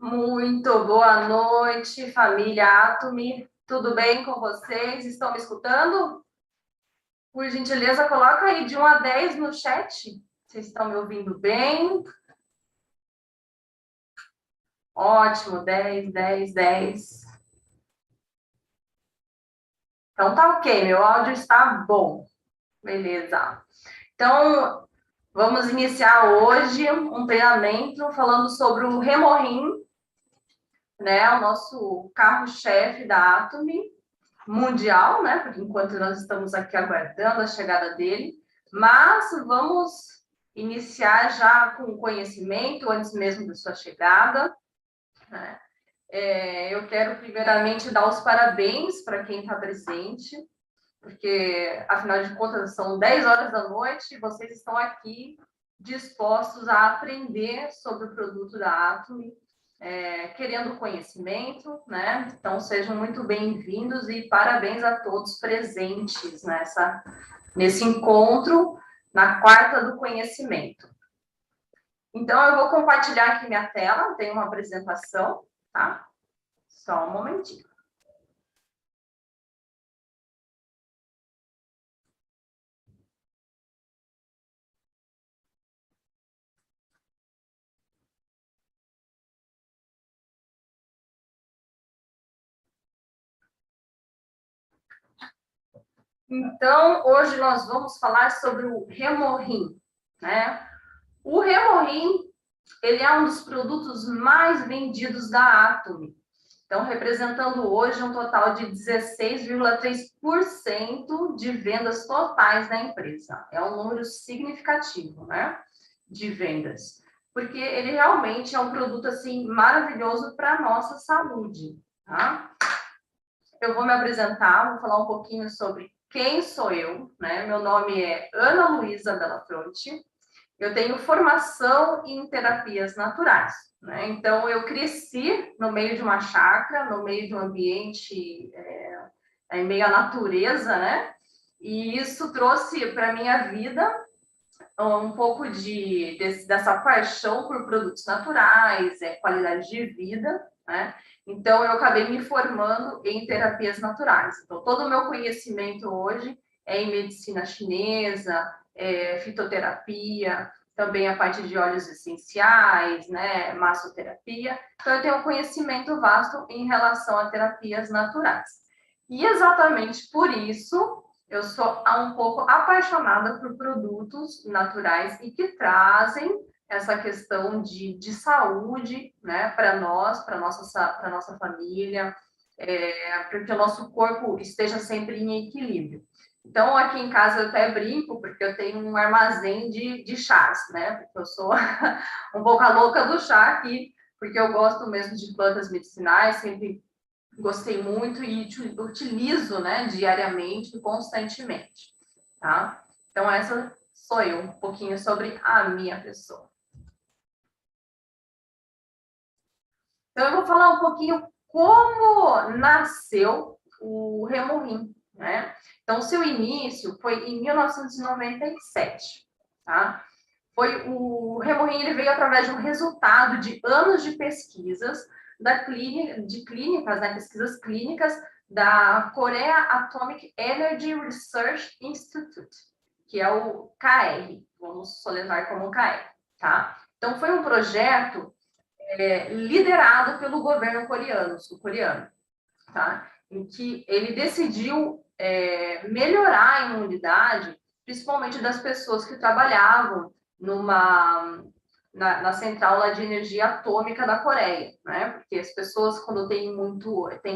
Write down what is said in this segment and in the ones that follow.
Muito boa noite, família Atomy. Tudo bem com vocês? Estão me escutando? Por gentileza, coloca aí de 1 a 10 no chat. Vocês estão me ouvindo bem? Ótimo, 10, 10, 10. Então tá ok, meu áudio está bom. Beleza. Então, vamos iniciar hoje um treinamento falando sobre o Remorim, né? O nosso carro-chefe da Atomy mundial, né? Porque enquanto nós estamos aqui aguardando a chegada dele, mas vamos iniciar já com conhecimento antes mesmo da sua chegada, né? Eu quero primeiramente dar os parabéns para quem está presente, porque afinal de contas são 10 horas da noite e vocês estão aqui dispostos a aprender sobre o produto da Atomy, querendo conhecimento, né? Então, sejam muito bem-vindos e parabéns a todos presentes nesse encontro, na Quarta do Conhecimento. Então, eu vou compartilhar aqui minha tela, tem uma apresentação, tá? Só um momentinho. Então, hoje nós vamos falar sobre o Remorim, né? O Remorim, ele é um dos produtos mais vendidos da Atomy. Então, representando hoje um total de 16,3% de vendas totais da empresa. É um número significativo, né? De vendas. Porque ele realmente é um produto, assim, maravilhoso para a nossa saúde, tá? Eu vou me apresentar, vou falar um pouquinho sobre quem sou eu, né? Meu nome é Ana Luísa Belafronte. Eu tenho formação em terapias naturais, né? Então, eu cresci no meio de uma chácara, no meio de um ambiente, em meio à natureza, né? E isso trouxe para a minha vida um pouco dessa paixão por produtos naturais, qualidade de vida, né? Então, eu acabei me formando em terapias naturais. Então, todo o meu conhecimento hoje é em medicina chinesa, fitoterapia, também a parte de óleos essenciais, né, massoterapia. Então, eu tenho um conhecimento vasto em relação a terapias naturais. E exatamente por isso, eu sou um pouco apaixonada por produtos naturais e que trazem essa questão de saúde, né, para nós, para nossa família, para que o nosso corpo esteja sempre em equilíbrio. Então, aqui em casa eu até brinco, porque eu tenho um armazém de chás, né? Porque eu sou um pouco a louca do chá aqui, porque eu gosto mesmo de plantas medicinais, sempre gostei muito e utilizo, né, diariamente, constantemente, tá? Então, essa sou eu, um pouquinho sobre a minha pessoa. Então, eu vou falar um pouquinho como nasceu o Remorim, né? Então, o seu início foi em 1997, tá? O Remorim, ele veio através de um resultado de anos de pesquisas de clínicas, né, pesquisas clínicas da Korea Atomic Energy Research Institute, que é o KR, vamos soletrar como KR, tá? Então, foi um projeto liderado pelo governo coreano, sul-coreano, tá? Em que ele decidiu melhorar a imunidade, principalmente das pessoas que trabalhavam na central lá de energia atômica da Coreia, né? Porque as pessoas, quando tem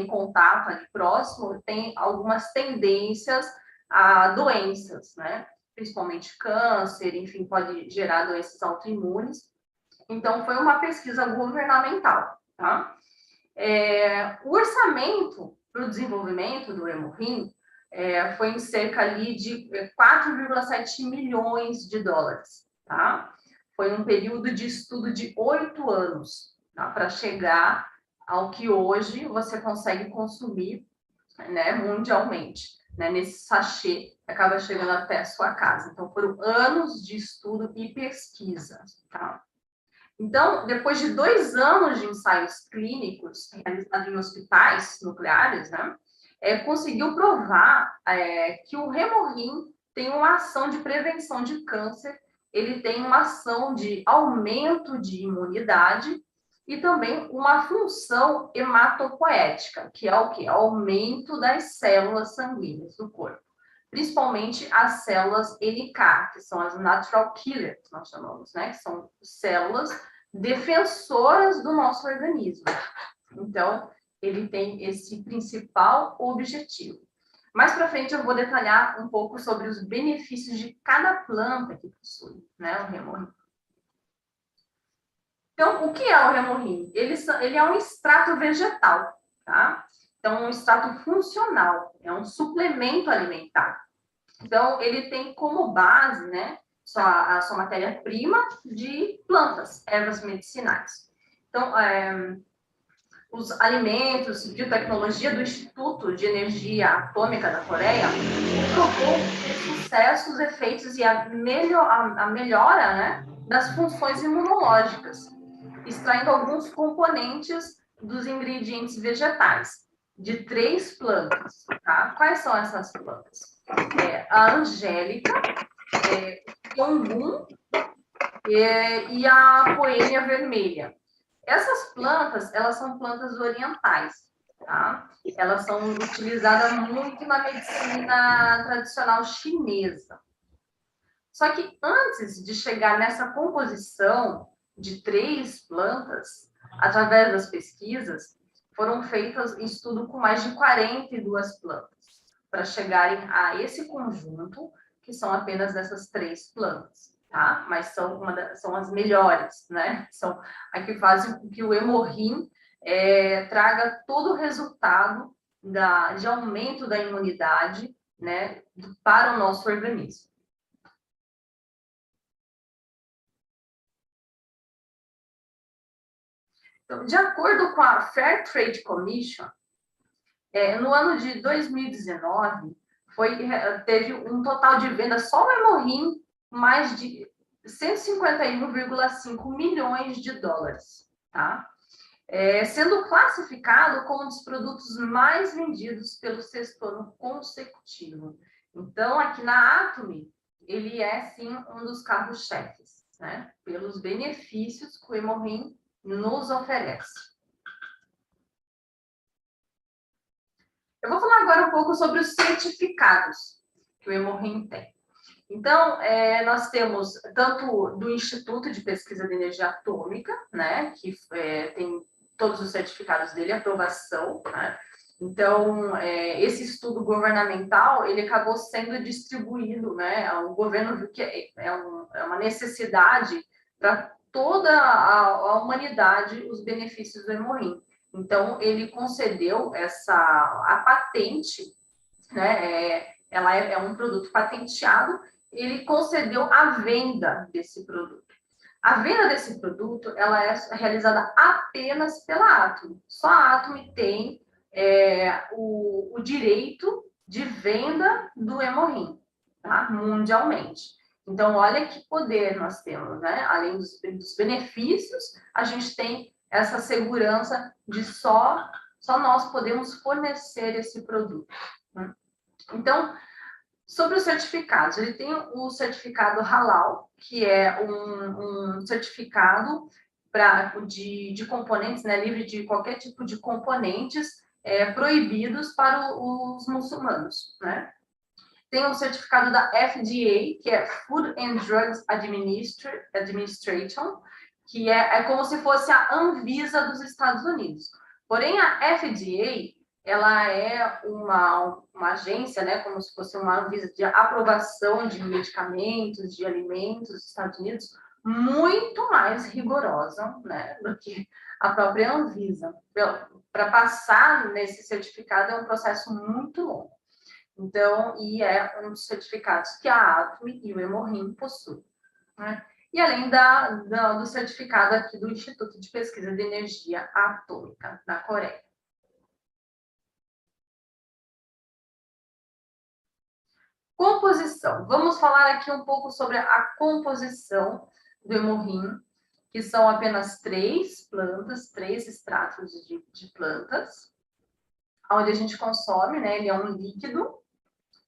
contato ali próximo, tem algumas tendências a doenças, né? Principalmente câncer, enfim, pode gerar doenças autoimunes. Então, foi uma pesquisa governamental, tá? O orçamento para o desenvolvimento do Remorim foi em cerca ali de 4,7 milhões de dólares, tá? Foi um período de estudo de 8 anos, tá? Para chegar ao que hoje você consegue consumir, né, mundialmente, né, nesse sachê que acaba chegando até a sua casa. Então, foram anos de estudo e pesquisa, tá? Então, depois de 2 anos de ensaios clínicos realizados em hospitais nucleares, né, conseguiu provar que o Hemorrhin tem uma ação de prevenção de câncer, ele tem uma ação de aumento de imunidade e também uma função hematopoética, que é o quê? Aumento das células sanguíneas do corpo, principalmente as células NK, que são as natural killers, nós chamamos, né? Que são células defensoras do nosso organismo. Então, ele tem esse principal objetivo. Mais para frente eu vou detalhar um pouco sobre os benefícios de cada planta que possui, né, o Hemorrhin. Então, o que é o Hemorrhin? Ele é um extrato vegetal, tá? Então, um extrato funcional, é um suplemento alimentar. Então, ele tem como base, né, a sua matéria-prima de plantas, ervas medicinais. Então, os alimentos, biotecnologia do Instituto de Energia Atômica da Coreia provou sucesso, os efeitos e a melhora, né, das funções imunológicas, extraindo alguns componentes dos ingredientes vegetais de 3 plantas. Tá? Quais são essas plantas? A angélica, o ongum e a poênia vermelha. Essas plantas, elas são plantas orientais, tá? Elas são utilizadas muito na medicina tradicional chinesa. Só que antes de chegar nessa composição de 3 plantas, através das pesquisas, foram feitas estudo com mais de 42 plantas, para chegarem a esse conjunto, que são apenas dessas 3 plantas. Tá? Mas são as melhores, né? São a que fazem com que o Hemorrhin traga todo o resultado de aumento da imunidade, né, para o nosso organismo. Então, de acordo com a Fair Trade Commission, no ano de 2019, teve um total de vendas só o Hemorrhin, mais de 151,5 milhões de dólares, tá? Sendo classificado como um dos produtos mais vendidos pelo 6º ano consecutivo. Então, aqui na Atomy, ele é, sim, um dos carros-chefes, né? Pelos benefícios que o Hemorrhin nos oferece. Eu vou falar agora um pouco sobre os certificados que o Hemorrhin tem. Então, nós temos tanto do Instituto de Pesquisa de Energia Atômica, né, que tem todos os certificados dele, aprovação, né? Então, esse estudo governamental, ele acabou sendo distribuído, né? O governo viu que é uma necessidade para toda a humanidade os benefícios do Hemorrhin. Então, ele concedeu a patente, né? Ela é um produto patenteado, ele concedeu a venda desse produto. A venda desse produto, ela é realizada apenas pela Atomy. Só a Atomy tem o direito de venda do Hemorrhin, tá? Mundialmente. Então, olha que poder nós temos, né? Além dos benefícios, a gente tem essa segurança de só nós podemos fornecer esse produto, né? Então, sobre os certificados, ele tem o certificado Halal, que é um certificado de componentes, né, livre de qualquer tipo de componentes proibidos para os muçulmanos, né? Tem o certificado da FDA, que é Food and Drugs Administration, que é como se fosse a Anvisa dos Estados Unidos. Porém, a FDA, ela é uma agência, né, como se fosse uma Anvisa de aprovação de medicamentos, de alimentos dos Estados Unidos, muito mais rigorosa, né, do que a própria Anvisa. Para passar nesse certificado é um processo muito longo. Então, e é um dos certificados que a Atomy e o Hemorrhin possuem, né? E além do certificado aqui do Instituto de Pesquisa de Energia Atômica da Coreia. Composição. Vamos falar aqui um pouco sobre a composição do Hemorrhin, que são apenas 3 plantas, 3 extratos de plantas, onde a gente consome, né? Ele é um líquido.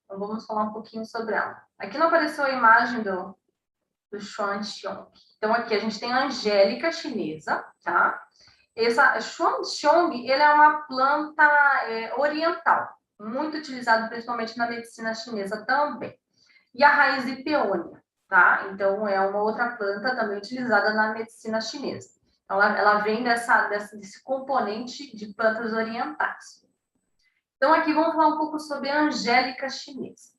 Então, vamos falar um pouquinho sobre ela. Aqui não apareceu a imagem do Xuanxiong. Então, aqui a gente tem a angélica chinesa, tá? Essa Xuanxiong, ele é uma planta oriental, muito utilizada principalmente na medicina chinesa também. E a raiz de peônia, tá? Então, é uma outra planta também utilizada na medicina chinesa. Então, ela vem desse componente de plantas orientais. Então, aqui vamos falar um pouco sobre a angélica chinesa.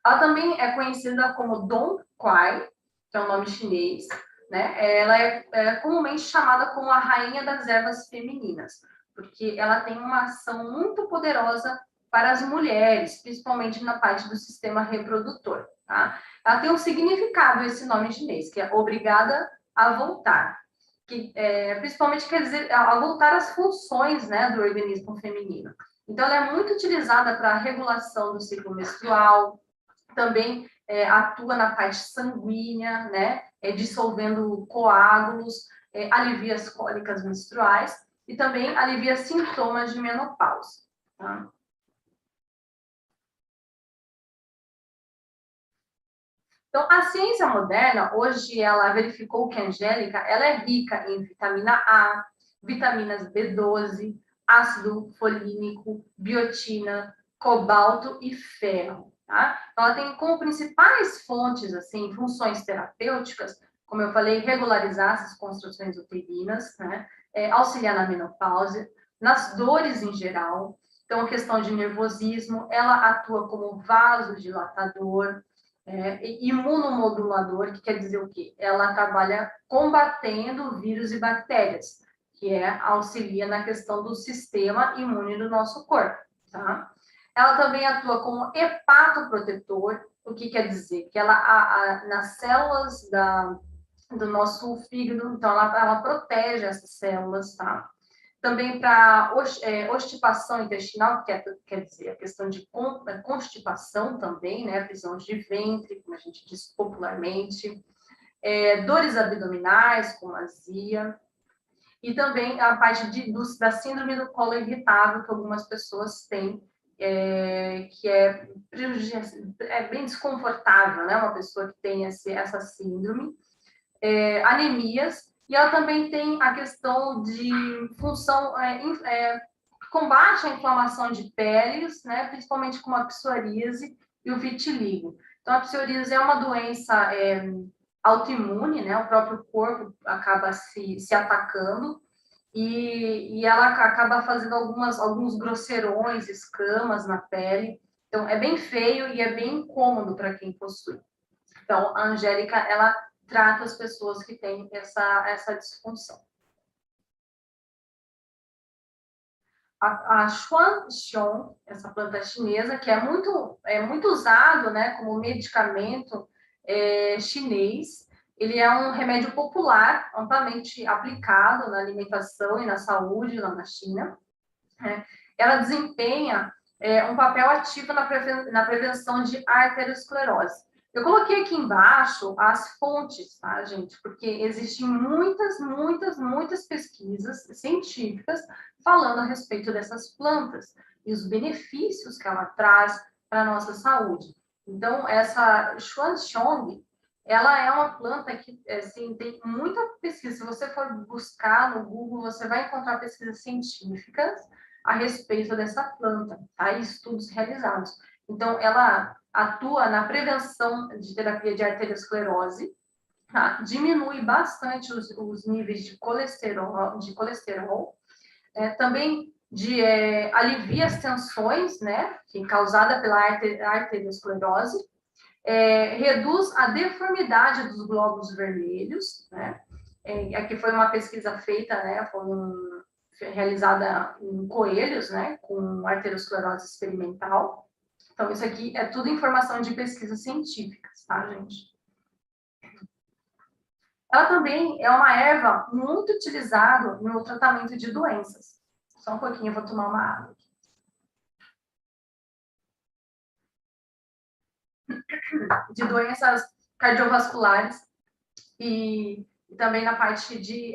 Ela também é conhecida como Dong Quai, que é um nome chinês, né? Ela é comumente chamada como a rainha das ervas femininas, porque ela tem uma ação muito poderosa para as mulheres, principalmente na parte do sistema reprodutor, tá? Ela tem um significado, esse nome chinês, que é obrigada a voltar, que principalmente quer dizer a voltar às funções, né, do organismo feminino. Então, ela é muito utilizada para a regulação do ciclo menstrual, também atua na parte sanguínea, né, dissolvendo coágulos, alivia as cólicas menstruais e também alivia sintomas de menopausa. Tá? Então, a ciência moderna, hoje, ela verificou que a angélica, ela é rica em vitamina A, vitaminas B12, ácido folínico, biotina, cobalto e ferro. Tá? Então, ela tem como principais fontes, assim, funções terapêuticas, como eu falei, regularizar essas construções uterinas, né? Auxiliar na menopausa, nas dores em geral. Então, a questão de nervosismo, ela atua como vasodilatador, imunomodulador, que quer dizer o quê? Ela trabalha combatendo vírus e bactérias, que auxilia na questão do sistema imune do nosso corpo, tá? Ela também atua como hepatoprotetor, o que quer dizer? Que ela, nas células do nosso fígado, então ela protege essas células, tá? Também para obstipação intestinal, que quer dizer a questão de constipação também, né? Prisão de ventre, como a gente diz popularmente, dores abdominais, como azia, e também a parte da síndrome do colo irritável, que algumas pessoas têm, que é bem desconfortável, né? Uma pessoa que tem essa síndrome, anemias, e ela também tem a questão de função, combate à inflamação de peles, né, principalmente com a psoríase e o vitiligo. Então, a psoríase é uma doença autoimune, né, o próprio corpo acaba se atacando, e ela acaba fazendo alguns grosseirões, escamas na pele. Então, é bem feio e é bem incômodo para quem possui. Então, a Angélica, ela trata as pessoas que têm essa disfunção. A Xuanxiong, essa planta chinesa, que é muito usado, né, como medicamento chinês, ele é um remédio popular, amplamente aplicado na alimentação e na saúde lá na China. Né? Ela desempenha um papel ativo na prevenção de arteriosclerose. Eu coloquei aqui embaixo as fontes, tá, gente? Porque existem muitas pesquisas científicas falando a respeito dessas plantas e os benefícios que ela traz para a nossa saúde. Então, essa Xuanxiong, ela é uma planta que, assim, tem muita pesquisa. Se você for buscar no Google, você vai encontrar pesquisas científicas a respeito dessa planta, tá? E estudos realizados. Então, ela atua na prevenção de terapia de arteriosclerose, tá? Diminui bastante os níveis de colesterol, também alivia as tensões, né, que é causada pela arteriosclerose, reduz a deformidade dos glóbulos vermelhos, né? Aqui foi uma pesquisa feita, né, realizada em coelhos, né, com arteriosclerose experimental. Então, isso aqui é tudo informação de pesquisas científicas, tá, gente? Ela também é uma erva muito utilizada no tratamento de doenças. Só um pouquinho, eu vou tomar uma água. De doenças cardiovasculares e e também na parte de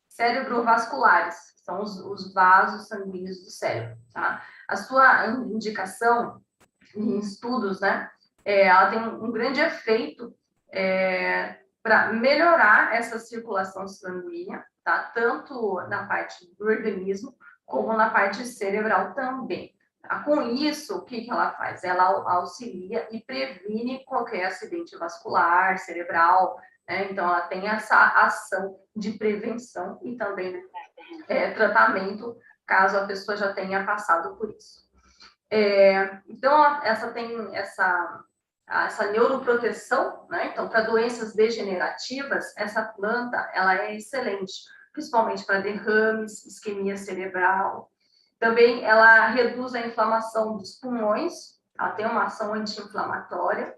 cerebrovasculares, que são os vasos sanguíneos do cérebro, tá? A sua indicação em estudos, né, ela tem um grande efeito para melhorar essa circulação sanguínea, tá? Tanto na parte do organismo, como na parte cerebral também. Tá? Com isso, o que ela faz? Ela auxilia e previne qualquer acidente vascular, cerebral, né? Então, ela tem essa ação de prevenção e também tratamento, caso a pessoa já tenha passado por isso. Então, essa tem essa neuroproteção, né? Então, para doenças degenerativas, essa planta, ela é excelente, principalmente para derrames, isquemia cerebral. Também ela reduz a inflamação dos pulmões, ela tem uma ação anti-inflamatória.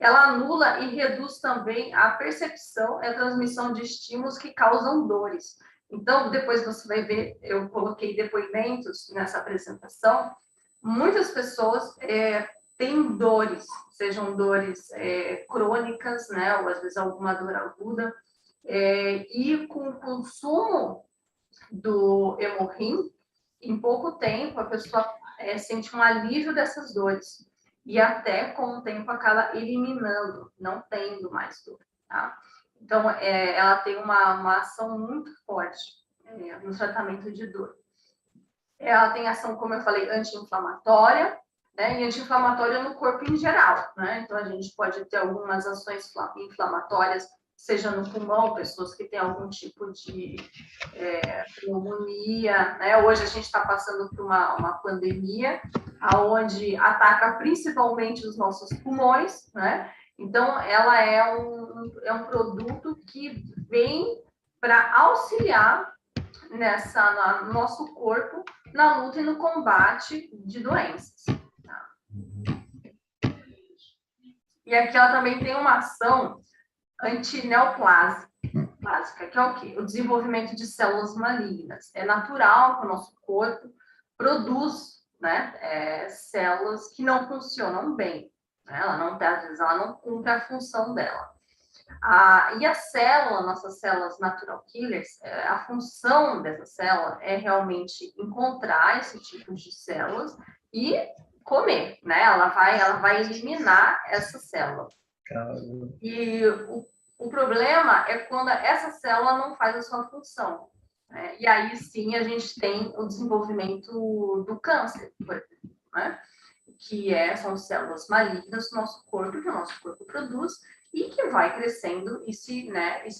Ela anula e reduz também a percepção e a transmissão de estímulos que causam dores. Então, depois você vai ver, eu coloquei depoimentos nessa apresentação, muitas pessoas têm dores, sejam dores crônicas, né, ou às vezes alguma dor aguda, e com o consumo do Hemorrim, em pouco tempo a pessoa sente um alívio dessas dores, e até com o tempo acaba eliminando, não tendo mais dor, tá? Então, ela tem uma ação muito forte no tratamento de dor. Ela tem ação, como eu falei, anti-inflamatória, né? E anti-inflamatória no corpo em geral, né? Então, a gente pode ter algumas ações inflamatórias, seja no pulmão, pessoas que têm algum tipo de pneumonia, né? Hoje a gente está passando por uma pandemia, onde ataca principalmente os nossos pulmões, né? Então, ela é um produto que vem para auxiliar no nosso corpo na luta e no combate de doenças. Tá? E aqui ela também tem uma ação antineoplásica, que é o quê? O desenvolvimento de células malignas. É natural que o nosso corpo produz, né, células que não funcionam bem. Né? Às vezes ela não cumpre a função dela. E a célula, nossas células natural killers, a função dessa célula é realmente encontrar esse tipo de células e comer, né? Ela vai eliminar essa célula. Caramba. E o problema é quando essa célula não faz a sua função. Né? E aí sim a gente tem o desenvolvimento do câncer, por exemplo, né? Que são células malignas do nosso corpo, que o nosso corpo produz, e que vai crescendo e se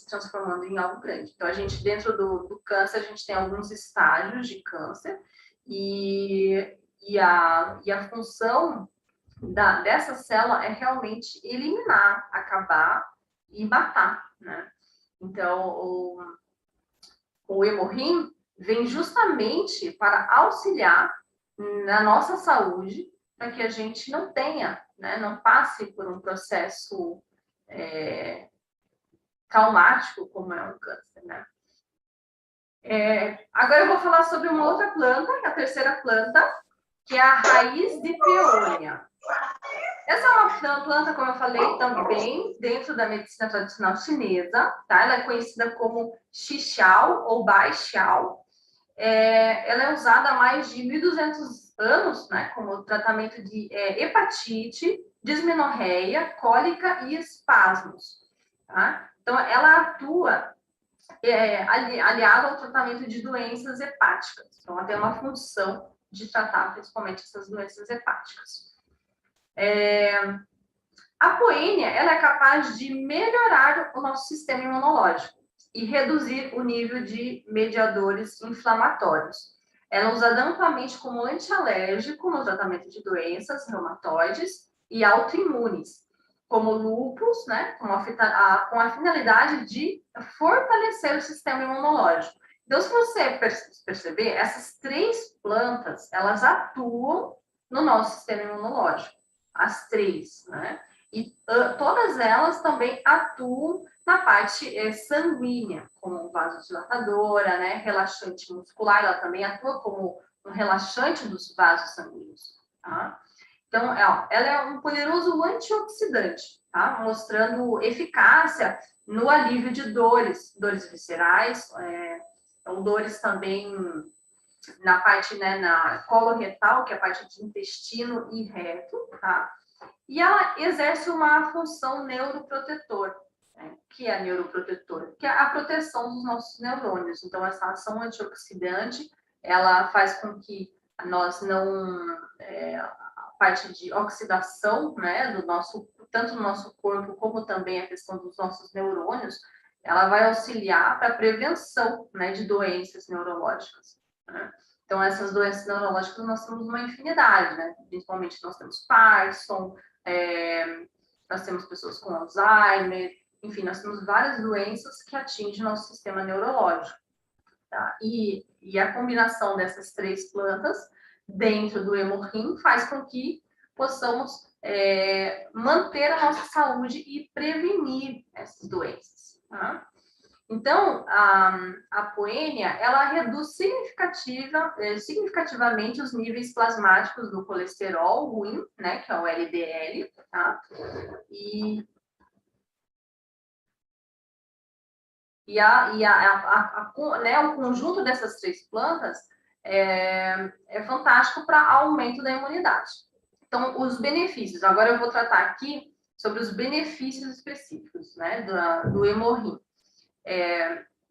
transformando em algo grande. Então, a gente, dentro do câncer, a gente tem alguns estágios de câncer, e a função dessa célula é realmente eliminar, acabar e matar, né? Então, o Hemorrim vem justamente para auxiliar na nossa saúde, para que a gente não tenha, né, não passe por um processo traumático, como é um câncer, né? Agora eu vou falar sobre uma outra planta, que é a terceira planta, que é a raiz de peônia. Essa é uma planta, como eu falei, também dentro da medicina tradicional chinesa, tá? Ela é conhecida como Xixiao ou Baixiao. Ela é usada há mais de 1.200 anos, né, como tratamento de hepatite, dismenorreia, cólica e espasmos. Tá? Então, ela atua aliada ao tratamento de doenças hepáticas. Então, ela tem uma função de tratar principalmente essas doenças hepáticas. A poênia, ela é capaz de melhorar o nosso sistema imunológico e reduzir o nível de mediadores inflamatórios. Ela é usada amplamente como antialérgico no tratamento de doenças reumatoides e autoimunes, como lúpus, né, com a finalidade de fortalecer o sistema imunológico. Então, se você perceber, essas três plantas, elas atuam no nosso sistema imunológico, as três, né? E todas elas também atuam na parte sanguínea, como vasodilatadora, né? Relaxante muscular, ela também atua como um relaxante dos vasos sanguíneos. Tá? Então, ela é um poderoso antioxidante, tá? Mostrando eficácia no alívio de dores, dores viscerais, então, dores também na parte, né, na coloretal, que é a parte de intestino e reto, tá? E ela exerce uma função neuroprotetora, né? Que é a neuroprotetora? Que é a proteção dos nossos neurônios. Então, essa ação antioxidante, ela faz com que nós não... a parte de oxidação, né, do nosso, tanto do nosso corpo, como também a questão dos nossos neurônios, ela vai auxiliar para a prevenção, né, de doenças neurológicas, né? Então, essas doenças neurológicas nós temos uma infinidade, né? Principalmente nós temos Parkinson, nós temos pessoas com Alzheimer, enfim, nós temos várias doenças que atingem o nosso sistema neurológico, tá? E a combinação dessas três plantas dentro do hemorrim faz com que possamos manter a nossa saúde e prevenir essas doenças, tá? Então, a poênia, ela reduz significativamente os níveis plasmáticos do colesterol ruim, né, que é o LDL, tá? Né, o conjunto dessas três plantas é fantástico para aumento da imunidade. Então, os benefícios. Agora eu vou tratar aqui sobre os benefícios específicos, né, do hemorrim.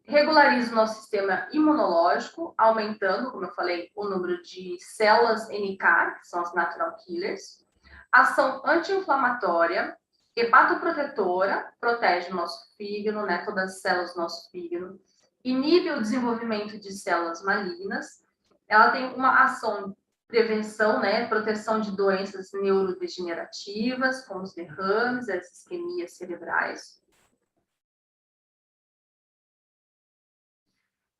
Regulariza o nosso sistema imunológico, aumentando, como eu falei, o número de células NK, que são as natural killers. Ação anti-inflamatória, hepatoprotetora, protege o nosso fígado, né, todas as células do nosso fígado. Inibe o desenvolvimento de células malignas. Ela tem uma ação de prevenção, né, proteção de doenças neurodegenerativas, como os derrames, as isquemias cerebrais.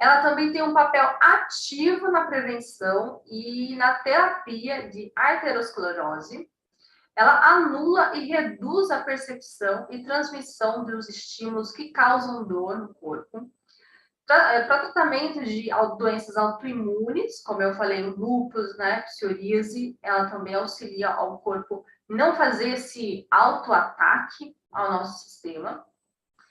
Ela também tem um papel ativo na prevenção e na terapia de arteriosclerose. Ela anula e reduz a percepção e transmissão dos estímulos que causam dor no corpo. Para tratamento de doenças autoimunes, como eu falei, lúpus, né, psoríase, ela também auxilia ao corpo não fazer esse autoataque ao nosso sistema.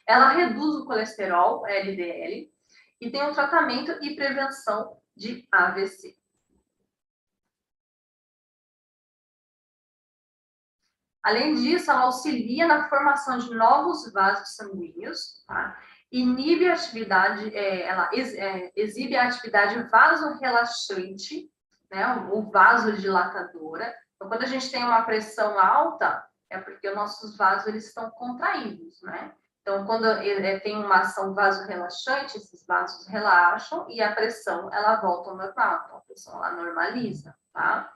Ela reduz o colesterol, LDL, e tem um tratamento e prevenção de AVC. Além disso, ela auxilia na formação de novos vasos sanguíneos, tá? Inibe a atividade, ela exibe a atividade vasorrelaxante, né? O vasodilatadora. Então, quando a gente tem uma pressão alta, é porque os nossos vasos eles estão contraídos, né? Então, quando tem uma ação vasorrelaxante, esses vasos relaxam e a pressão ela volta ao normal, então a pressão ela normaliza, tá?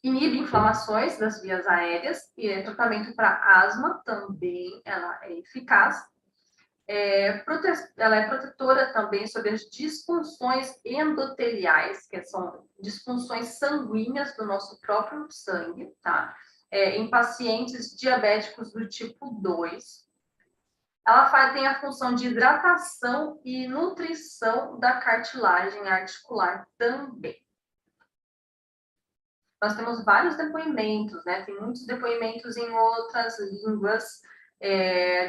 Inibe inflamações das vias aéreas e tratamento para asma também ela é eficaz. Ela é protetora também sobre as disfunções endoteliais, que são disfunções sanguíneas do nosso próprio sangue, tá? Em pacientes diabéticos do tipo 2. Ela tem a função de hidratação e nutrição da cartilagem articular também. Nós temos vários depoimentos, né? Tem muitos depoimentos em outras línguas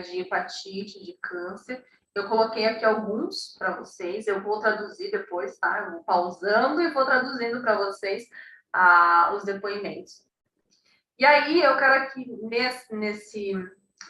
de hepatite, de câncer. Eu coloquei aqui alguns para vocês, eu vou traduzir depois, tá? Eu vou pausando e vou traduzindo para vocês os depoimentos. E aí, eu quero aqui, nesse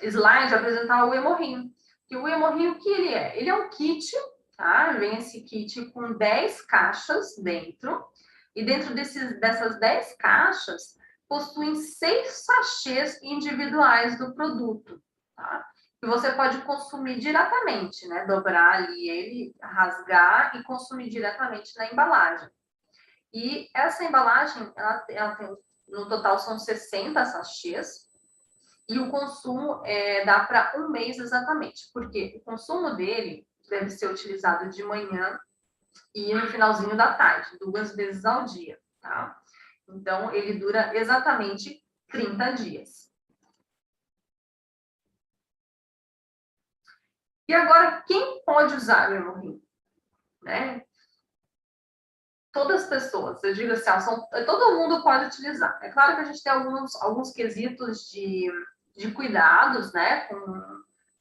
slide, apresentar o hemorrim. Que o hemorrim, o que ele é? Ele é um kit, tá? Vem esse kit com 10 caixas dentro. E dentro dessas 10 caixas, possuem 6 sachês individuais do produto, tá? Que você pode consumir diretamente, né? Dobrar ali ele, rasgar e consumir diretamente na embalagem. E essa embalagem, ela tem, no total são 60 sachês, e o consumo dá para um mês exatamente, porque o consumo dele deve ser utilizado de manhã e no finalzinho da tarde, 2 vezes ao dia, tá? Então, ele dura exatamente 30 dias. E agora, quem pode usar o hemorrim? Né? todas as pessoas, eu digo assim, todo mundo pode utilizar. É claro que a gente tem alguns quesitos de cuidados, né,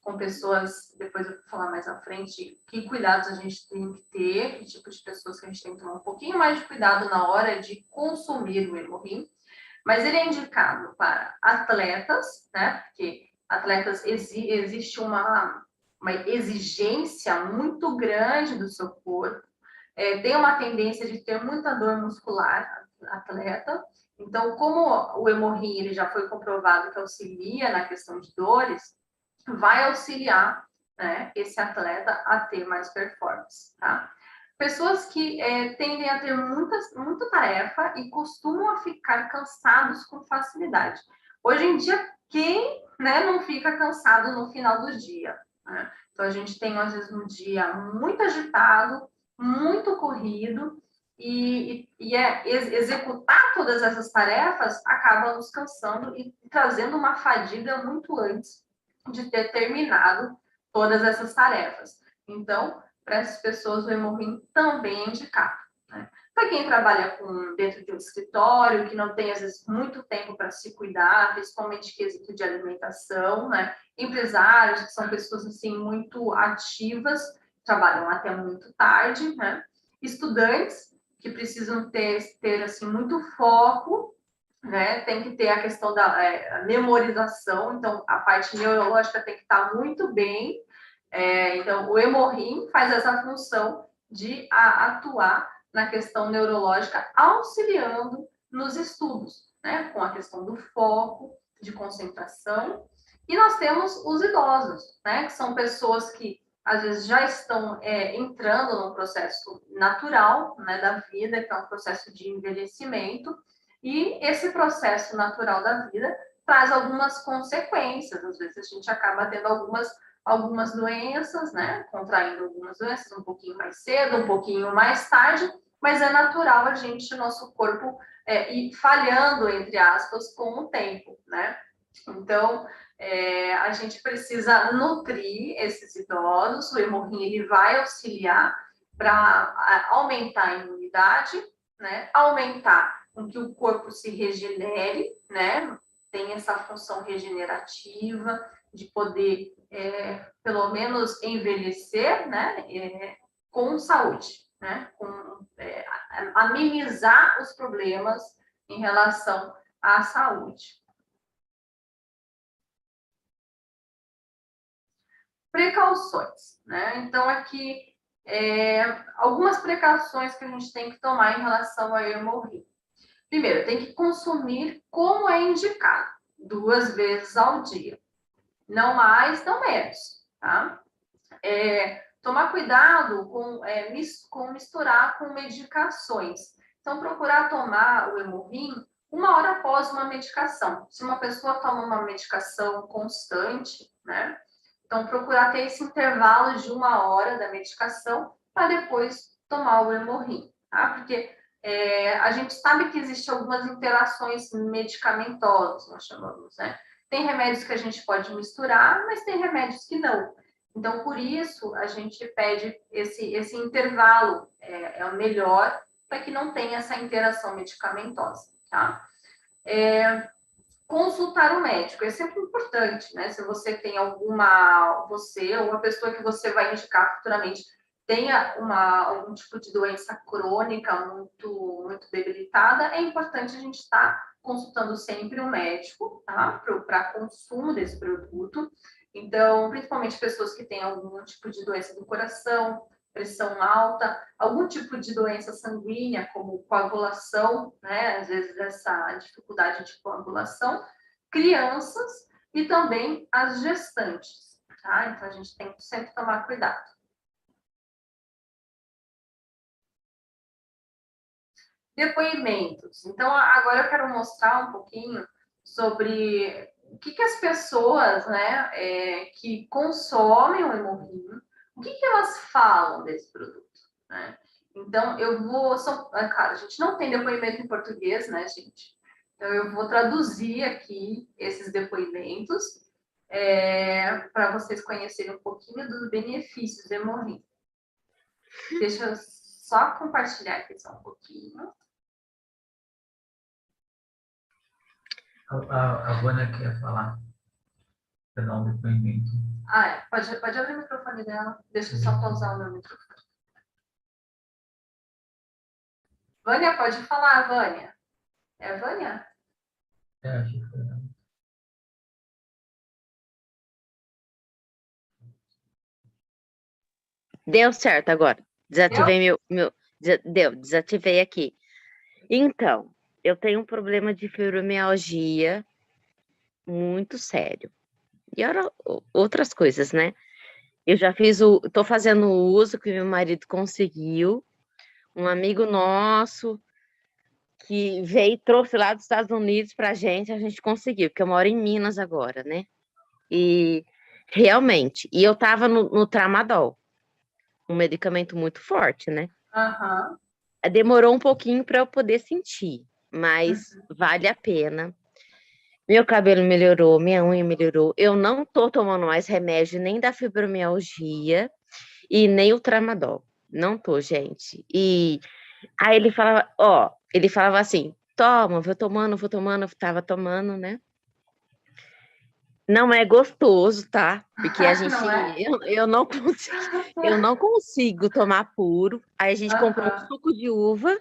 com pessoas, depois eu vou falar mais à frente, que cuidados a gente tem que ter, que tipo de pessoas que a gente tem que tomar um pouquinho mais de cuidado na hora de consumir o Hemorrim, mas ele é indicado para atletas, né, porque atletas existe uma exigência muito grande do seu corpo, tem uma tendência de ter muita dor muscular, atleta. Então, como o Hemorrim ele já foi comprovado que auxilia na questão de dores, vai auxiliar, né, esse atleta a ter mais performance, tá? Pessoas que tendem a ter muita tarefa e costumam a ficar cansados com facilidade. Hoje em dia, quem, né, não fica cansado no final do dia, né? Então, a gente tem, às vezes, um dia muito agitado, muito corrido, executar todas essas tarefas acaba nos cansando e trazendo uma fadiga muito antes de ter terminado todas essas tarefas. Então, para essas pessoas, o Hemorrim também é indicado, né? Para quem trabalha dentro de um escritório, que não tem, às vezes, muito tempo para se cuidar, principalmente quesito de alimentação, né? Empresários, que são pessoas, assim, muito ativas, trabalham até muito tarde, né? Estudantes, que precisam ter assim, muito foco, né? Tem que ter a questão da memorização, então a parte neurológica tem que estar muito bem. Então, o Hemorrim faz essa função de atuar na questão neurológica, auxiliando nos estudos, né? Com a questão do foco, de concentração. E nós temos os idosos, né? Que são pessoas que às vezes já estão entrando num processo natural, né, da vida, que é um processo de envelhecimento, e esse processo natural da vida traz algumas consequências. Às vezes a gente acaba tendo algumas doenças, né, contraindo algumas doenças um pouquinho mais cedo, um pouquinho mais tarde, mas é natural a gente, nosso corpo, ir falhando, entre aspas, com o tempo, né? Então, a gente precisa nutrir esses idosos, o Hemorrim ele vai auxiliar para aumentar a imunidade, né? Aumentar com que o corpo se regenere, né? Tem essa função regenerativa de poder, pelo menos, envelhecer, né? Com saúde, né? Amenizar os problemas em relação à saúde. Precauções, né? Então, aqui, algumas precauções que a gente tem que tomar em relação ao hemorroida. Primeiro, tem que consumir como é indicado, 2 vezes ao dia. Não mais, não menos, tá? Tomar cuidado com misturar com medicações. Então, procurar tomar o Hemorrim 1 hora após uma medicação. Se uma pessoa toma uma medicação constante, né? Então, procurar ter esse intervalo de 1 hora da medicação para depois tomar o Hemorrim, tá? Porque a gente sabe que existem algumas interações medicamentosas, nós chamamos, né? Tem remédios que a gente pode misturar, mas tem remédios que não. Então, por isso, a gente pede esse intervalo, é o melhor, para que não tenha essa interação medicamentosa, tá? Consultar o médico é sempre importante, né? Se você tem você ou uma pessoa que você vai indicar futuramente tenha algum tipo de doença crônica muito, muito debilitada, é importante a gente estar consultando sempre um médico, tá? Para consumo desse produto. Então, principalmente pessoas que têm algum tipo de doença do coração, pressão alta, algum tipo de doença sanguínea, como coagulação, né? Às vezes essa dificuldade de coagulação, crianças e também as gestantes, tá? Então, a gente tem que sempre tomar cuidado. Depoimentos. Então, agora eu quero mostrar um pouquinho sobre o que as pessoas, né, que consomem o Hemorrim, o que elas falam desse produto, né? Então, claro, a gente não tem depoimento em português, né, gente? Então, eu vou traduzir aqui esses depoimentos para vocês conhecerem um pouquinho dos benefícios do Hemorrim. Deixa eu só compartilhar aqui só um pouquinho. A Vânia quer falar, quer dar um depoimento. Pode abrir o microfone dela. Deixa eu só pausar o meu microfone. Vânia, pode falar, Vânia. É a Vânia? Acho que foi. Deu certo agora. Desativei desativei aqui. Então, eu tenho um problema de fibromialgia muito sério. E outras coisas, né? Eu já tô fazendo o uso que meu marido conseguiu. Um amigo nosso que veio e trouxe lá dos Estados Unidos pra gente, a gente conseguiu, porque eu moro em Minas agora, né? E realmente, eu tava no Tramadol, um medicamento muito forte, né? Aham. Demorou um pouquinho para eu poder sentir, mas vale a pena. Meu cabelo melhorou, minha unha melhorou. Eu não tô tomando mais remédio nem da fibromialgia e nem o Tramadol. Não tô, gente. E aí ele falava assim: toma, vou tomando, eu tava tomando, né? Não é gostoso, tá? Porque a gente, Não é? eu não consigo tomar puro. Aí a gente comprou um Aham. suco de uva.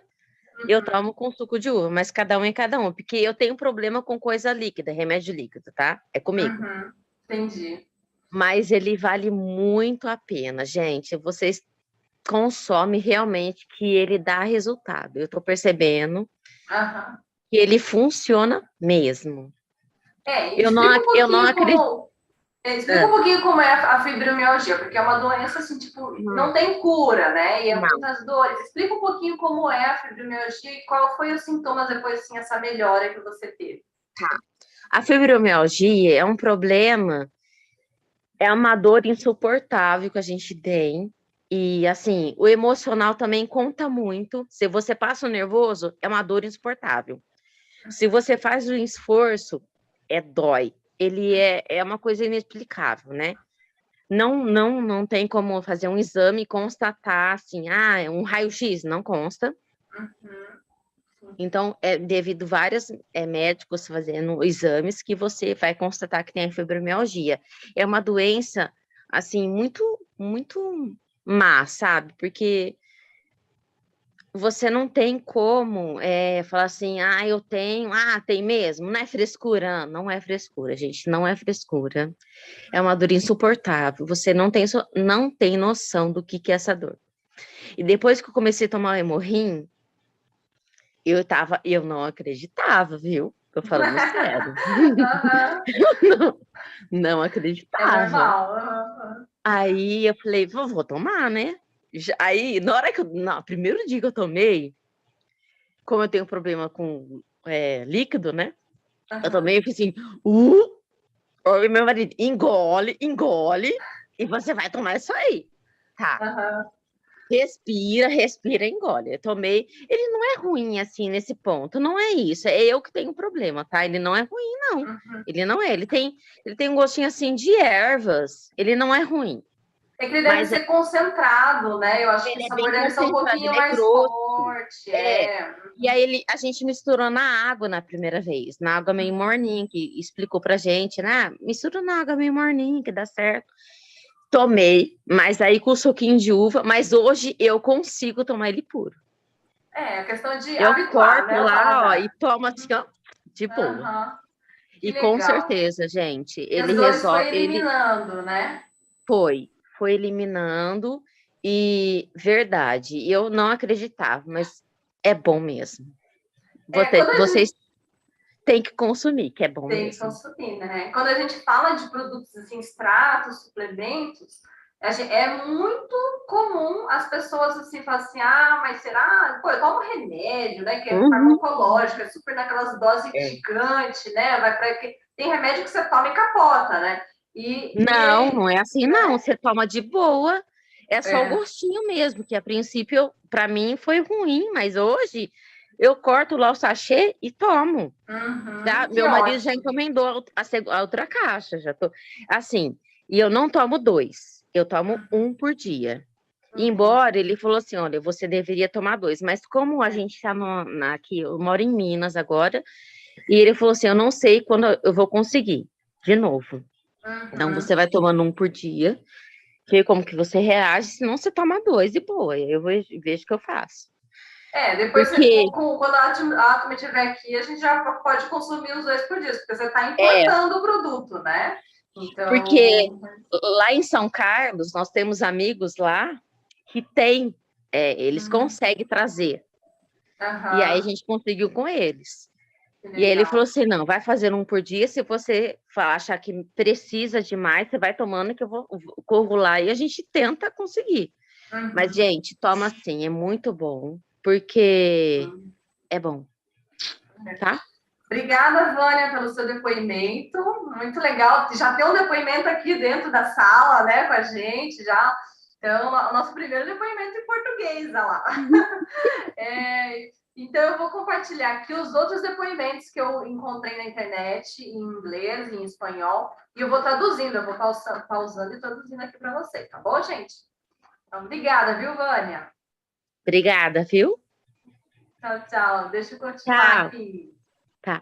Eu tomo com suco de uva, mas cada um é cada um, porque eu tenho problema com coisa líquida, remédio líquido, tá? É comigo. Uhum. Entendi. Mas ele vale muito a pena, gente. Vocês consomem realmente que ele dá resultado. Eu tô percebendo Aham. que ele funciona mesmo. Eu não acredito. Explica um pouquinho como é a fibromialgia, porque é uma doença assim, tipo, não tem cura, né? E é Não. muitas dores. Explica um pouquinho como é a fibromialgia e qual foi os sintomas depois, assim, essa melhora que você teve. Tá. A fibromialgia é um problema, é uma dor insuportável que a gente tem. E, assim, o emocional também conta muito. Se você passa o nervoso, é uma dor insuportável. Se você faz um esforço, dói. Ele é uma coisa inexplicável, né? Não tem como fazer um exame e constatar, assim, é um raio-x, não consta. Então, é devido vários médicos fazendo exames que você vai constatar que tem a fibromialgia. É uma doença, assim, muito, muito má, sabe? Porque você não tem como falar assim, eu tenho, tem mesmo, não é frescura. Não é frescura, gente, não é frescura. É uma dor insuportável, você não tem noção do que é essa dor. E depois que eu comecei a tomar o Hemorrim, eu não acreditava, viu? Tô falando sério. Não É acreditava. normal. Aí eu falei, vou tomar, né? Aí, na hora que no primeiro dia que eu tomei, como eu tenho problema com líquido, né? Eu tomei e falei assim, Aí meu marido, engole, e você vai tomar isso aí. Tá. Respira, engole. Eu tomei. Ele não é ruim assim nesse ponto, não é isso. É eu que tenho problema, tá? Ele não é ruim, não. Ele não é. Ele tem um gostinho assim de ervas. Ele não é ruim. É que ele deve ser concentrado, né? Eu acho que o sabor deve ser um pouquinho mais forte. E aí a gente misturou na água na primeira vez, na água meio morninha, que explicou pra gente, né? Mistura na água meio morninha, que dá certo. Tomei, mas aí com suquinho de uva, mas hoje eu consigo tomar ele puro. A questão de eu habituar, corto né? Lá, e tomo assim, ó, de boa. E legal. Com certeza, gente, ele resolve. Foi eliminando, né? Foi eliminando, e verdade, eu não acreditava, mas é bom mesmo. Vocês têm que consumir, que é bom mesmo. Tem que consumir, né? Quando a gente fala de produtos assim, extratos, suplementos, é muito comum as pessoas assim falarem assim, mas será? Pô, eu tomo remédio, né? Que é farmacológico, é super naquelas doses gigantes, né? Tem remédio que você toma e capota, né? Não é assim, não. Você toma de boa, é só o gostinho mesmo, que a princípio, para mim, foi ruim, mas hoje eu corto lá o sachê e tomo. Tá? Meu marido já encomendou a outra caixa, já tô. Assim, e eu não tomo 2, eu tomo 1 por dia. Embora ele falou assim, olha, você deveria tomar 2, mas como a gente está aqui, eu moro em Minas agora, e ele falou assim, eu não sei quando eu vou conseguir, de novo. Então, você vai tomando 1 por dia, ver como que você reage, senão você toma 2 e boa, eu vejo o que eu faço. Depois Porque... quando a Atome estiver aqui, a gente já pode consumir os 2 por dia, porque você está importando o produto, né? Então... Porque lá em São Carlos, nós temos amigos lá que tem, eles conseguem trazer. E aí a gente conseguiu com eles. E aí ele falou assim, não, vai fazer 1 por dia, se você achar que precisa demais, você vai tomando que eu corro lá e a gente tenta conseguir. Mas, gente, toma assim, é muito bom, porque é bom, tá? Obrigada, Vânia, pelo seu depoimento, muito legal, já tem um depoimento aqui dentro da sala, né, com a gente, já, então, o nosso primeiro depoimento em português, olha lá. Então, eu vou compartilhar aqui os outros depoimentos que eu encontrei na internet, em inglês, em espanhol, e eu vou traduzindo, eu vou pausando e traduzindo aqui para vocês, tá bom, gente? Então, obrigada, viu, Vânia? Obrigada, viu? Tchau, tchau. Deixa eu continuar aqui. Tá.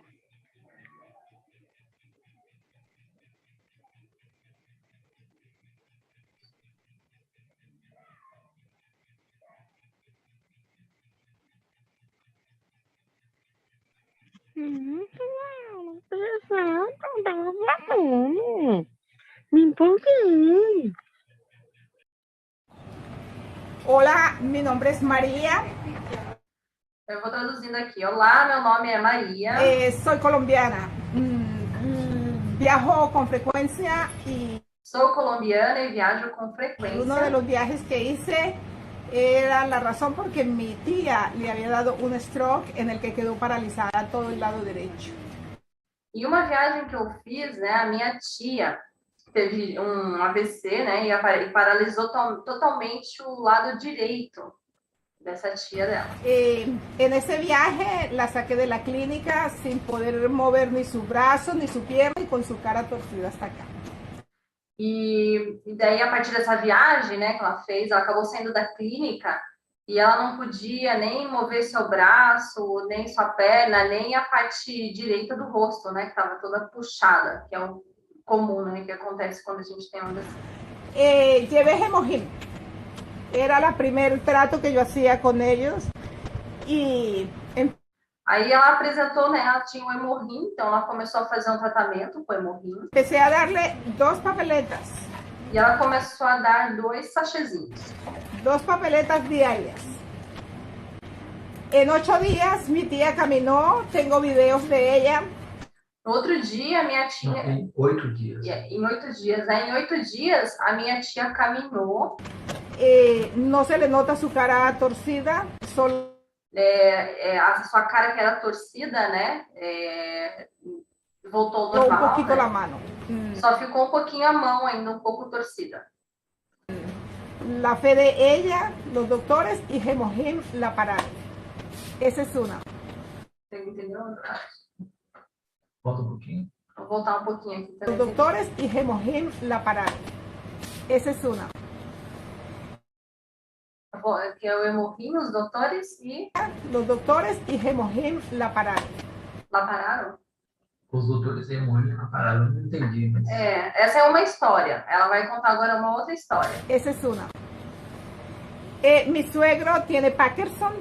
Hola, mi nombre es María. Eu vou traduzindo aqui. Olá, meu nome é Maria. Soy colombiana. Viajo con frecuencia y... Sou colombiana e viajo com frequência. Uno de los viajes que hice era la razón porque mi tía le había dado un stroke en el que quedó paralizada todo el lado derecho. E uma viagem que eu fiz, né, a minha tia teve um AVC, né, e paralisou totalmente o lado direito dessa tia dela. En ese viaje la saqué de la clínica sin poder mover ni su brazo ni su pierna y con su cara torcida hasta acá. E daí, a partir dessa viagem, né, que ela fez, ela acabou saindo da clínica e ela não podia nem mover seu braço, nem sua perna, nem a parte direita do rosto, né, que estava toda puxada, que é o comum, né, que acontece quando a gente tem um AVC. Llevé Hemogym. Era el primer trato que yo hacía con ellos y... Aí ela apresentou, né, ela tinha o Hemogym, então ela começou a fazer um tratamento com o Hemogym. Empecé a darle 2 papeletas. E ela começou a dar 2 sachezinhos. 2 papeletas diarias. En 8 días mi tía caminó, tengo videos de ella. No outro dia, minha tia... Não, em 8 dias. Em 8 dias, né? Em 8 dias, a minha tia caminhou. No se le nota su cara torcida, solo... a sua cara que era torcida, né? Voltou ao normal. Um pouquinho, né? a mano. Só ficou um pouquinho a mão ainda, um pouco torcida. La fe de ella, los doctores y Hemogym la pararon. Esa es una. Você entendeu? Volta um pouquinho. Vou voltar um pouquinho aqui também. Los doctores y Hemogym la pararon. Esa es una. Que é o Hemogym, os doutores e... Los doctores y Hemogym la pararon. La pararam? Os doutores têm muito na parada, eu não entendi, mas... Essa é uma história. Ela vai contar agora uma outra história. Esa es una. Mi suegro tiene Parkinson.